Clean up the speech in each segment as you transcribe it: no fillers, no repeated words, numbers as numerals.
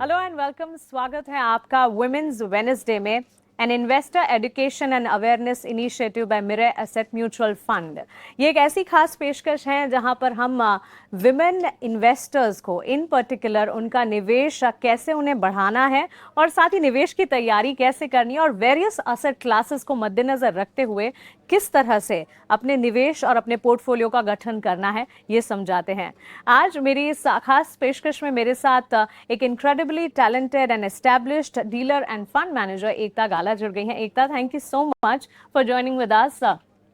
Hello and welcome. स्वागत है आपका वुमेन्स वेडनेसडे में an investor education and awareness initiative by Mirae Asset mutual fund. ये एक ऐसी खास पेशकश है जहां पर हम विमेन इन्वेस्टर्स को इन पर्टिकुलर उनका निवेश कैसे उन्हें बढ़ाना है और साथ ही निवेश की तैयारी कैसे करनी है और वेरियस एसेट क्लासेस को मद्देनजर रखते हुए किस तरह से अपने निवेश और अपने पोर्टफोलियो का गठन करना है, ये समझाते हैं। आज मेरी इस खास पेशकश में मेरे साथ एक incredibly talented and established dealer and fund manager Ekta Gala जुड़ गई हैं। Ekta, thank you so much for joining with us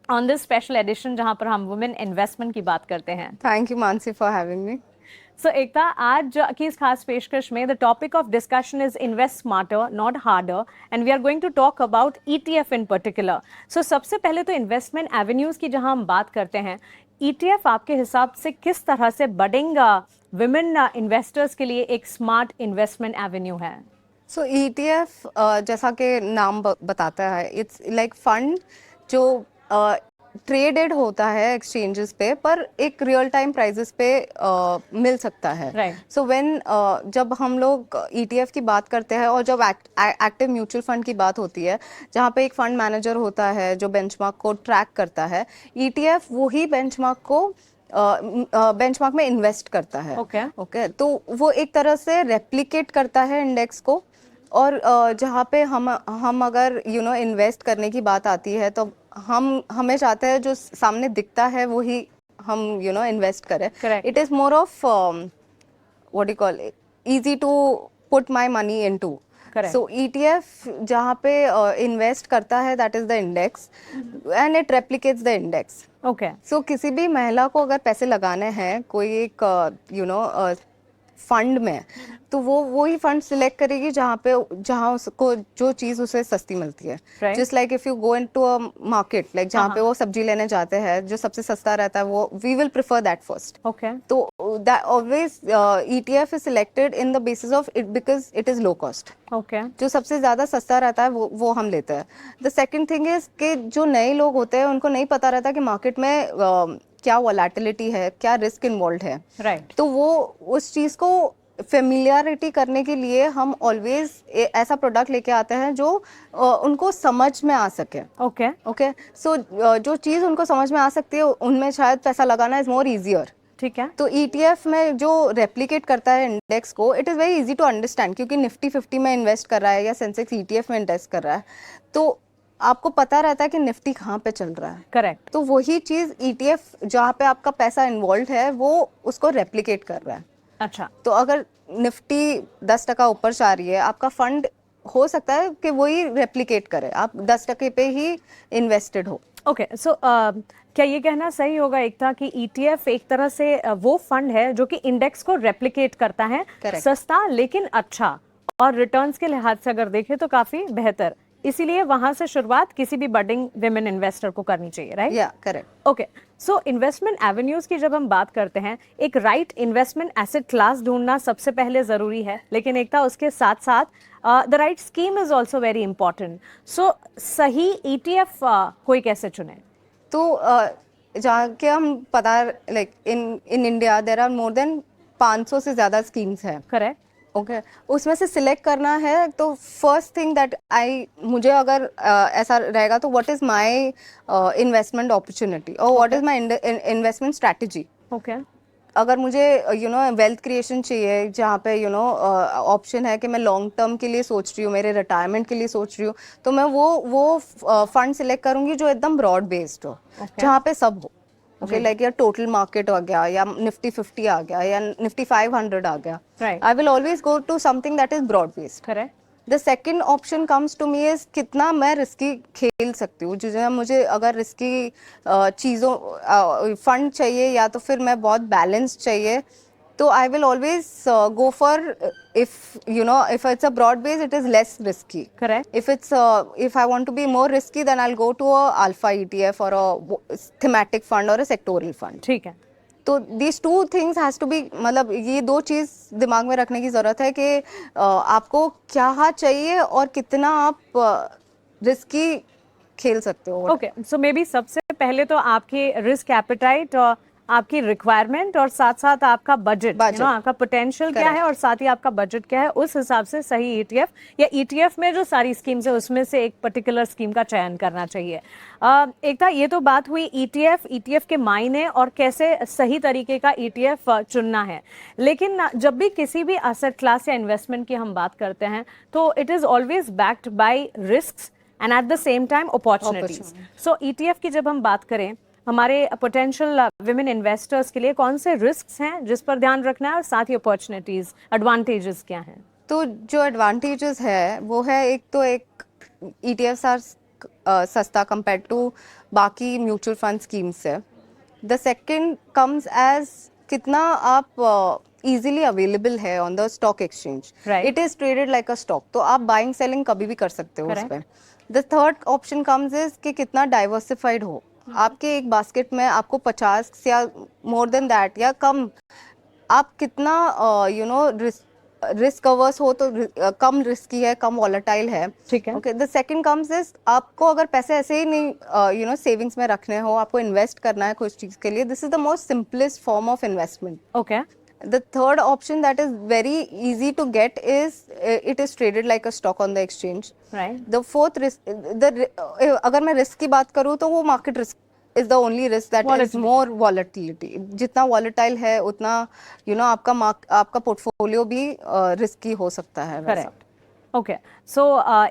on this special edition जहां पर हम वुमेन इन्वेस्टमेंट की बात करते हैं। Thank you Mansi for having me. So Ekta, आज की इस खास पेशकश में the topic of discussion is invest smarter not harder and we are going to talk about ETF in particular. So सबसे पहले तो इन्वेस्टमेंट एवेन्यूज की जहां हम बात करते हैं, ईटीएफ आपके हिसाब से किस तरह से बडिंग विमेन इन्वेस्टर्स के लिए एक स्मार्ट इन्वेस्टमेंट एवेन्यू है? सो ईटीएफ जैसा कि नाम बताता है, इट्स लाइक फंड जो ट्रेडेड होता है एक्सचेंजेस पे, पर एक रियल टाइम प्राइजेस पे मिल सकता है। सो व्हेन जब हम लोग ईटीएफ की बात करते हैं और जब एक्टिव म्यूचुअल फंड की बात होती है जहाँ पे एक फंड मैनेजर होता है जो बेंचमार्क को ट्रैक करता है, ईटीएफ वही बेंचमार्क को बेंचमार्क में इन्वेस्ट करता है। ओके, तो वो एक तरह से रेप्लिकेट करता है इंडेक्स को। और जहाँ पे हम अगर इन्वेस्ट करने की बात आती है तो हमें चाहते हैं जो सामने दिखता है वो ही हम इन्वेस्ट करें। It is more of what you call easy to put my money into. So ETF जहाँ पे इन्वेस्ट करता है, that is the index and it replicates the index. Okay, so किसी भी महिला को अगर पैसे लगाने हैं कोई एक फंड में, तो वो ही फंड सिलेक्ट करेगी जहाँ उसको जो चीज उसे सस्ती मिलती है। Just like if you go into a market, like जहाँ पे वो सब्जी लेने जाते हैं, जो सबसे सस्ता रहता है वो we will prefer that first. Okay, तो that always ETF is selected in the basis of it because it is low cost. Okay, जो सबसे ज्यादा सस्ता रहता है वो हम लेते हैं। द सेकेंड थिंग इज कि जो नए लोग होते हैं उनको नहीं पता रहता कि मार्केट में क्या वोलेटिलिटी है, क्या रिस्क इन्वॉल्व है। तो वो उस चीज को फेमिलियरिटी करने के लिए हम ऑलवेज ऐसा प्रोडक्ट लेके आते हैं जो उनको समझ में आ सके। ओके, सो जो चीज उनको समझ में आ सकती है उनमें शायद पैसा लगाना इज मोर इजियर। ठीक है। तो ईटीएफ में जो रेप्लिकेट करता है इंडेक्स को, it is very easy to understand, क्योंकि निफ्टी 50 में इन्वेस्ट कर रहा है या सेंसेक्स ईटीएफ में इन्वेस्ट कर रहा है, तो आपको पता रहता है कि निफ्टी कहाँ पे चल रहा है। करेक्ट। तो वही चीज ईटीएफ जहाँ पे आपका पैसा इन्वॉल्व है वो उसको रेप्लिकेट कर रहा है। अच्छा, तो अगर निफ्टी 10% ऊपर जा रही है, आपका फंड हो सकता है कि वही रेप्लिकेट करे, आप 10% पे ही इन्वेस्टेड हो। ओके, सो क्या ये कहना सही होगा एकता कि ईटीएफ एक तरह से वो फंड है जो कि इंडेक्स को रेप्लिकेट करता है? सस्ता लेकिन अच्छा, और रिटर्न्स के लिहाज से अगर देखें तो काफी बेहतर, इसीलिए वहां से शुरुआत किसी भी बडिंग विमेन इन्वेस्टर को करनी चाहिए, राइट? या correct. Okay, so investment avenues की जब हम बात करते हैं, एक राइट इन्वेस्टमेंट एसेट क्लास ढूंढना सबसे पहले जरूरी है, लेकिन एकता उसके साथ साथ the right scheme is also very important. So सही ईटीएफ कोई कैसे चुने? तो जहाँ के हम पता, like in India there are more than 500 से ज्यादा स्कीम्स हैं। करेक्ट। ओके, उसमें से सिलेक्ट करना है तो फर्स्ट थिंग दैट मुझे अगर ऐसा रहेगा तो what is my investment opportunity और what is my investment strategy. Okay, अगर मुझे वेल्थ क्रिएशन चाहिए, जहाँ पे ऑप्शन है कि मैं लॉन्ग टर्म के लिए सोच रही हूँ, मेरे रिटायरमेंट के लिए सोच रही हूँ, तो मैं वो फंड सिलेक्ट करूंगी जो एकदम ब्रॉड बेस्ड हो, जहाँ पे सब हो। ओके, लाइक या टोटल मार्केट आ गया, या निफ्टी 50 आ गया, या निफ्टी 500 आ गया। I will always go to something that is broad based. Correct. The second option comes to me is कितना मैं रिस्की खेल सकती हूँ। जिसे मुझे अगर रिस्की चीज़ों फंड चाहिए या तो फिर मैं बहुत बैलेंस चाहिए, तो आई will always go for, if it's a broad base it is less risky. Correct. If I want to be more risky, then I'll go to a alpha ETF or a thematic fund or a sectoral fund. ठीक है। तो these two things has to be, मतलब ये दो चीज दिमाग में रखने की जरूरत है कि आपको क्या चाहिए और कितना आप रिस्की खेल सकते हो। ओके, सो मे बी सबसे पहले तो आपकी रिस्क एपेटाइट और आपकी रिक्वायरमेंट और साथ साथ आपका बजट, आपका पोटेंशियल क्या है और साथ ही आपका बजट क्या है, उस हिसाब से सही ईटीएफ या ईटीएफ में जो सारी स्कीम्स है उसमें से एक पर्टिकुलर स्कीम का चयन करना चाहिए। एकता, ये तो बात हुई ईटीएफ के मायने और कैसे सही तरीके का ईटीएफ चुनना है, लेकिन जब भी किसी भी एसेट क्लास या इन्वेस्टमेंट की हम बात करते हैं तो it is always backed by risks and at the same time opportunities. So ETF की जब हम बात करें हमारे पोटेंशियल विमेन इन्वेस्टर्स के लिए कौन से रिस्क्स हैं जिस पर ध्यान रखना है और साथ ही अपॉर्चुनिटीज, एडवांटेजेस क्या हैं? तो जो एडवांटेजेस है वो है, एक ईटीएफ्स आर सस्ता कंपेयर टू बाकी म्यूचुअल फंड स्कीम्स से। द सेकंड कम्स एज कितना आप इजीली अवेलेबल है on the stock exchange, it is traded like a stock, तो आप बाइंग सेलिंग कभी भी कर सकते हो उस पर। The third option comes is कि कितना डाइवर्सिफाइड हो, आपके एक बास्केट में आपको 50 या मोर देन दैट या कम, आप कितना रिस्क अवर्स हो, तो कम रिस्की है, कम वॉलेटाइल है, ठीक है। Okay, the second comes is आपको अगर पैसे ऐसे ही नहीं सेविंग्स में रखने हो, आपको इन्वेस्ट करना है कुछ चीज के लिए, this is the most simplest form of investment. Okay, the third option that is very easy to get is it is traded like a stock on the exchange, right? The fourth risk, अगर मैं risk की बात करूँ तो वो market risk is the only risk that is more volatility. जितना volatile है उतना आपका पोर्टफोलियो भी रिस्की हो सकता है। करेक्ट। ओके, सो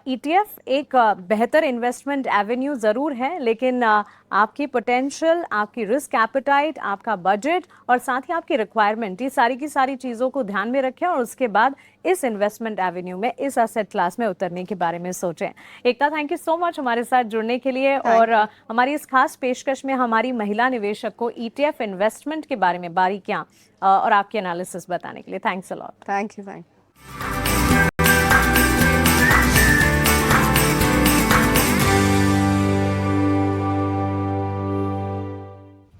ईटीएफ एक बेहतर इन्वेस्टमेंट एवेन्यू ज़रूर है, लेकिन आपकी पोटेंशियल, आपकी रिस्क एपेटाइट, आपका बजट और साथ ही आपकी रिक्वायरमेंट, ये सारी की सारी चीज़ों को ध्यान में रखें और उसके बाद इस इन्वेस्टमेंट एवेन्यू में, इस एसेट क्लास में उतरने के बारे में सोचें। एकता, थैंक यू सो मच हमारे साथ जुड़ने के लिए और हमारी इस खास पेशकश में हमारी महिला निवेशक को ईटीएफ इन्वेस्टमेंट के बारे में बारीकियाँ और आपके एनालिसिस बताने के लिए। Thanks a lot. Thank you.